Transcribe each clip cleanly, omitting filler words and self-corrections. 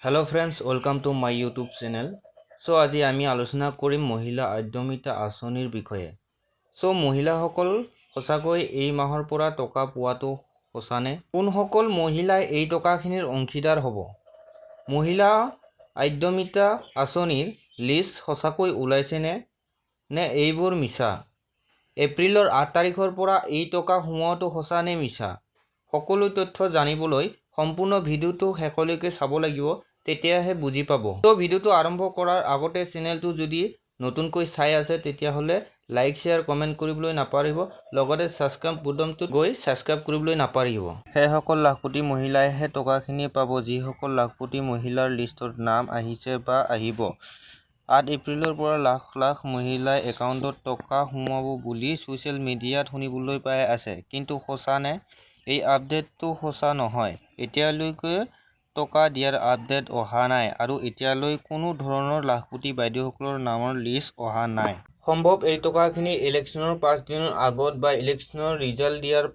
Hello friends, welcome to my YouTube channel. So आज आमी आलोचना करिम महिला उद्यमिता आँचनिर विषये। सो महिलाসকল সঁচাকৈ এই মাহৰ পৰা টকা পোৱাটো সঁচানে? কোনসকল মহিলাই এই টকাখিনিৰ অংশীদাৰ হ'ব? মহিলা উদ্যমিতা আঁচনিৰ লিষ্ট সঁচাকৈ ওলাইছেনে নে এইবোৰ মিছা? এপ্ৰিলৰ 8 তাৰিখৰ পৰা এই টকা সোমোৱাটো সঁচা নে মিছা? সকলো তথ্য জানিবলৈ সম্পূৰ্ণ ভিডিওটো শেষলৈকে চাব লাগিব, তেতিয়াহে বুজি পাব। তো ভিডিওটো আৰম্ভ কৰাৰ আগতে চেনেলটো যদি নতুনকৈ চাই আছে তেতিয়াহ'লে লাইক শ্বেয়াৰ কমেণ্ট কৰিবলৈ নাপাহৰিব, লগতে ছাবস্ক্ৰাইব বুটামটোত গৈ ছাবস্ক্ৰাইব কৰিবলৈ নাপাহৰিব। সেইসকল লাখপতি মহিলাইহে টকাখিনি পাব যিসকল লাখপতি মহিলাৰ লিষ্টত নাম আহিছে বা আহিব। 8 এপ্ৰিলৰ পৰা লাখ লাখ মহিলাই একাউণ্টত টকা সোমাব বুলি ছ'চিয়েল মিডিয়াত শুনিবলৈ পাই আছে। কিন্তু সঁচা নে? এই আপডেটটো সঁচা নহয়। এতিয়ালৈকে টকা দিয়াৰ আপডেট অহা নাই আৰু এতিয়ালৈ কোনো ধৰণৰ লাখপতি বাইদেউসকলৰ নামৰ লিষ্ট অহা নাই। সম্ভৱ এই টকাখিনি ইলেকশ্যনৰ 5 দিনৰ আগত বা ইলেকশ্যনৰ ৰিজাল্ট দিয়াৰ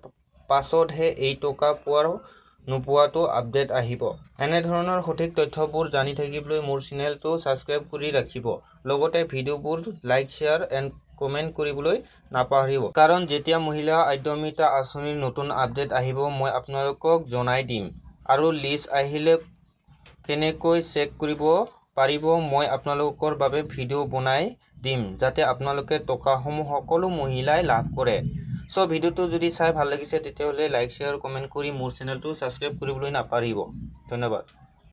পাছতহে এই টকা নোপোৱাটো আপডেট আহিব। এনেধৰণৰ সঠিক তথ্যবোৰ জানি থাকিবলৈ মোৰ চেনেলটো ছাবস্ক্ৰাইব কৰি ৰাখিব, লগতে ভিডিঅ'বোৰ লাইক শ্বেয়াৰ এণ্ড কমেণ্ট কৰিবলৈ নাপাহৰিব। কাৰণ যেতিয়া মহিলা উদ্যমিতা আঁচনিৰ নতুন আপডেট আহিব মই আপোনালোকক জনাই দিম। আৰু লিষ্ট আহিলে কেনেকৈ চেক কৰিব পাৰিব মই আপোনালোকৰ বাবে ভিডিঅ' বনাই দিম, যাতে আপোনালোকে টকাসমূহ সকলো মহিলাই লাভ কৰে। সো ভিডিওটো যদি চাই ভাল লাগিছে তেতিয়াহ'লে লাইক শ্বেয়াৰ কমেণ্ট কৰি মোৰ চেনেলটো ছাবস্ক্ৰাইব কৰিবলৈ নাপাহৰিব। ধন্যবাদ।